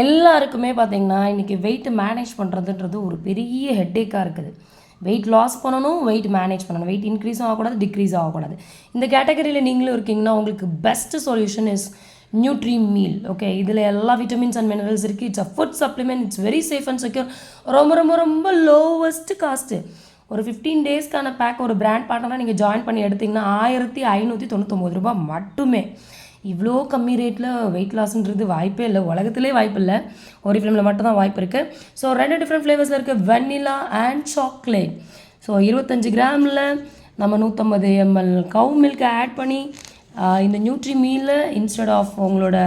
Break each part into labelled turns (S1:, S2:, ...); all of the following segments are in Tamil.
S1: எல்லாருக்குமே பார்த்தீங்கன்னா இன்றைக்கி வெயிட் மேனேஜ் பண்ணுறதுன்றது ஒரு பெரிய ஹெட்டேக்காக இருக்குது. வெயிட் லாஸ் பண்ணணும், வெயிட் மேனேஜ் பண்ணணும். வெயிட் இன்க்ரீஸும் ஆகக்கூடாது, டிக்ரீஸும் ஆகக்கூடாது. இந்த கேட்டகரியில் நீங்களும் இருக்கீங்கன்னா உங்களுக்கு best solution is nutri meal. Okay, இதில் எல்லா விட்டமின்ஸ் அண்ட் மினரல்ஸ் இருக்குது. It's a food supplement. It's very safe and secure. ரொம்ப ரொம்ப ரொம்ப லோவஸ்ட் காஸ்ட்டு. ஒரு 15 டேஸ்க்கான பேக் ஒரு பிராண்ட் பார்ட்னராக நீங்கள் ஜாயின் பண்ணி எடுத்திங்கன்னா 1599 ரூபாய் மட்டுமே. இவ்வளோ கம்மி ரேட்டில் வெயிட் லாஸ்ன்றது வாய்ப்பே இல்லை, உலகத்திலே வாய்ப்பு இல்லை. ஒரு ஃபிலிமில் மட்டும்தான் வாய்ப்பு இருக்குது. ஸோ 2 டிஃப்ரெண்ட் ஃப்ளேவர்ஸில் இருக்குது, வெண்ணிலா அண்ட் சாக்லேட். ஸோ 25 கிராமில் நம்ம 150 ml கவு மில்கை ஆட் பண்ணி இந்த நியூட்ரி மீலில் இன்ஸ்டெட் ஆஃப் உங்களோட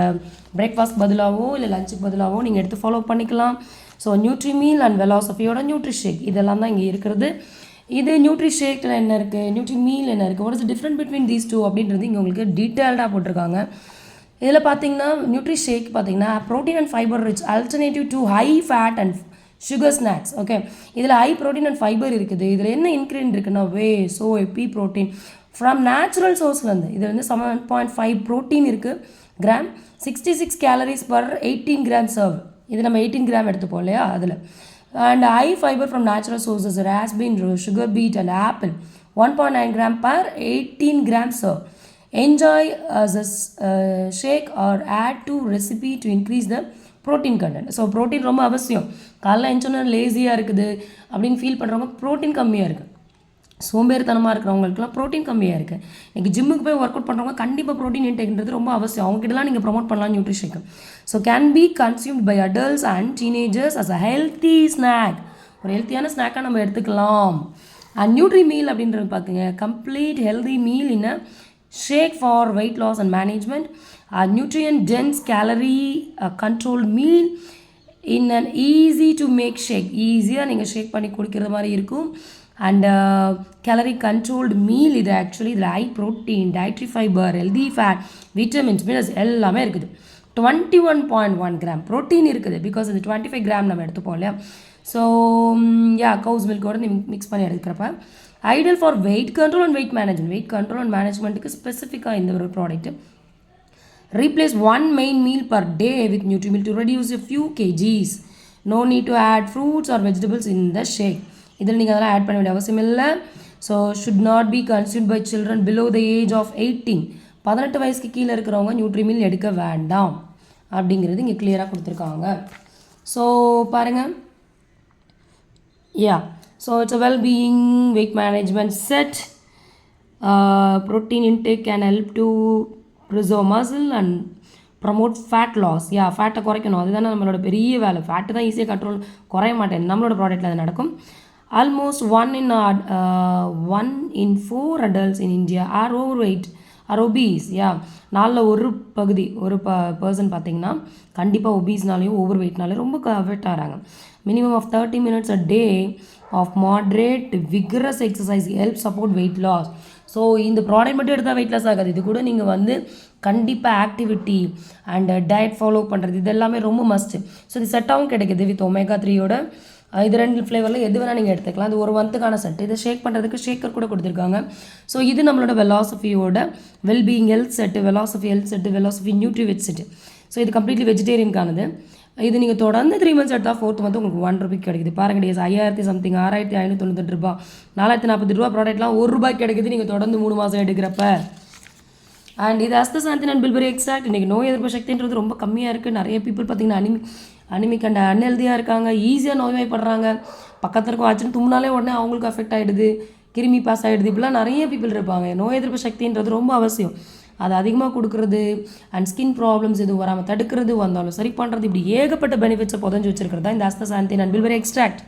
S1: பிரேக்ஃபாஸ்ட் பதிலாகவோ இல்லை லஞ்சுக்கு பதிலாகவோ நீங்கள் எடுத்து ஃபாலோ பண்ணிக்கலாம். ஸோ நியூட்ரி மீல் அண்ட் வெலாசஃபியோட நியூட்ரி ஷேக் இதெல்லாம் தான் இங்கே இருக்கிறது. இது நியூட்ரி ஷேக்கில் என்ன இருக்குது, நியூட்ரி மீல் என்ன இருக்குது, what is different between these two அப்படின்றது இங்கே உங்களுக்கு டீட்டெயில்டாக போட்டிருக்காங்க. இதில் பார்த்தீங்கன்னா நியூட்ரி ஷேக் பார்த்தீங்கன்னா protein and fibre rich alternative to high fat and sugar snacks. Okay, இதில் ஹை ப்ரோட்டீன் அண்ட் ஃபைபர் இருக்குது. இதில் என்ன இன்க்ரீடியன்ட் இருக்குன்னா whey soy pea protein from natural சோர்ஸ்லேருந்து. இது வந்து 7.5 ப்ரோட்டீன் இருக்குது gram, 66 calories per 18 gram serve. இது நம்ம 18 கிராம் எடுத்துப்போம் இல்லையா அதில். And high fiber from natural sources, raspberry, sugar beet and apple, 1.9 gram per 18 gram serve. Enjoy as a shake or add to recipe to increase the protein content. So protein ரொம்ப அவசியம். காலைல எஞ்சோன்னா லேசியாக இருக்குது அப்படின்னு ஃபீல் பண்ணுறவங்க ப்ரோட்டீன் கம்மியாக இருக்குது. சோம்பேறித்தனமாக இருக்கிறவங்களுக்குலாம் ப்ரோட்டீன் கம்மியாக இருக்குது. இன்றைக்கி ஜிம்முக்கு போய் ஒர்க் அவுட் பண்ணுறவங்க கண்டிப்பாக ப்ரோட்டீன் இன்டேக்ன்றது ரொம்ப அவசியம். அவங்ககிட்டலாம் நீங்கள் ப்ரொமோட் பண்ணலாம் நியூட்ரிஷனுக்கு. So can be consumed by adults and teenagers as a healthy snack. ஒரு ஹெல்த்தியான ஸ்நாக்காக நம்ம எடுத்துக்கலாம். அண்ட் நியூட்ரி மீல் அப்படின்றது பார்த்துங்க, complete healthy meal in a shake for weight loss and management. Nutrient dense calorie controlled meal in an easy to make shake. ஈஸியாக நீங்கள் ஷேக் பண்ணி குடிக்கிற மாதிரி இருக்கும். And calorie controlled meal. இது ஆக்சுவலி இதில் high protein, dietary fibre, healthy fat, vitamins, minerals எல்லாமே இருக்குது. 21.1 கிராம் ப்ரோட்டீன் இருக்குது. பிகாஸ் இது 25 கிராம் நம்ம எடுத்துப்போம் இல்லையா. ஸோ கவுஸ் மில்கோட மிக்ஸ் பண்ணி எடுக்கிறப்ப ideal for weight control and weight management. Weight control and மேனேஜ்மெண்ட்டுக்கு ஸ்பெசிஃபிக்காக இந்த ஒரு product. Replace one main meal per day with Nutrimilk to reduce a few kgs. No need to add fruits or vegetables in the shake. இதில் நீங்கள் அதெல்லாம் ஆட் பண்ண வேண்டிய அவசியம் இல்லை. So should not be consumed by children below the age of 18. 18 வயசுக்கு கீழே இருக்கிறவங்க நியூட்ரி மீல் எடுக்க வேண்டாம் அப்படிங்கிறது இங்கே கிளியராக கொடுத்துருக்காங்க. ஸோ பாருங்கள், so it's a wellbeing weight management set. Protein intake can help to preserve muscle and promote fat loss. ஃபேட்டை குறைக்கணும், அதுதானே நம்மளோட பெரிய வேலை. ஃபேட்டு தான் ஈஸியாக கண்ட்ரோல் குறைய மாட்டேன். நம்மளோட ப்ராடக்ட்டில் அது நடக்கும். Almost 1 in 4 adults in India are overweight or obese. நாளில் ஒரு பகுதி ஒரு பர்சன் பார்த்தீங்கன்னா கண்டிப்பாக ஒபீஸ்னாலையும் ஓவர் வெயிட்னாலையும் ரொம்ப அஃபெக்ட் ஆகிறாங்க. Minimum of 30 minutes a day of moderate vigorous exercise help support weight loss. So இந்த ப்ராடக்ட் மட்டும் எடுத்தால் வெயிட் லாஸ் ஆகாது. இது கூட நீங்கள் வந்து கண்டிப்பாக ஆக்டிவிட்டி அண்ட் டயட் ஃபாலோ பண்ணுறது இது எல்லாமே ரொம்ப மஸ்ட்டு. ஸோ இது செட்டாகவும் கிடைக்கிது வித் ஒமேகா 3யோட. இது 2 ஃப்ளேவரில் எது வேணால் நீங்கள் எடுத்துக்கலாம். அது ஒரு மந்த்துக்கான செட். இதை ஷேக் பண்ணுறதுக்கு ஷேக்கர் கூட கொடுத்துருக்காங்க. ஸோ இது நம்மளோட வெலாசஃபியோட வெல்பீயிங் ஹெல்த் செட்டு, வெலாசஃபி ஹெல்த் செட்டு, வெலாசஃபி நியூட்ரி வெஜ் செட்டு. ஸோ இது கம்ப்ளீட்லி வெஜிடேரியனுக்கானது. இது நீங்கள் தொடர்ந்து 3 months எடுத்தால் 4th month உங்களுக்கு 1 ரூபாய்க்கு கிடைக்குது. பாருங்க டேஸ் 5000 சம்திங் 6598 ரூபா, 4040 ரூபா ப்ராடக்ட்லாம் 1 ரூபாய்க்கு கிடைக்குது நீங்கள் தொடர்ந்து 3 மாதம் எடுக்கிறப்ப. அண்ட் இது அஸ்தசாந்தின் அண்ட் பில்பெரி எக்ஸ்ட்ராக்ட். இன்றைக்கி நோய் எதிர்ப்பு சக்தின்றது ரொம்ப கம்மியாக இருக்குது. நிறைய பீப்புள் பார்த்திங்கன்னா அனிமிக் அண்ட் அன்ஹெல்தியாக இருக்காங்க, ஈஸியாக நோய்வாய்ப்படுறாங்க. பக்கத்தில் இருக்கும் ஆச்சுன்னு தும்னாலே உடனே அவங்களுக்கு அஃபெக்ட் ஆகிடுது, கிருமி பாஸ் ஆகிடுது. இப்படிலாம் நிறைய பீப்புள் இருப்பாங்க. நோய் எதிர்ப்பு சக்தின்றது ரொம்ப அவசியம். அது அதிகமாக கொடுக்குறது அண்ட் ஸ்கின் ப்ராப்ளம்ஸ் எதுவும் வராமல் தடுக்கிறது, வந்தாலும் சரி பண்ணுறது, இப்படி ஏகப்பட்ட பெனிஃபிட்ஸை புதஞ்சு வச்சுருக்கிறது தான் இந்த அஸ்தசாந்தின் அண்ட் பில்பெரி எக்ஸ்ட்ராக்ட்.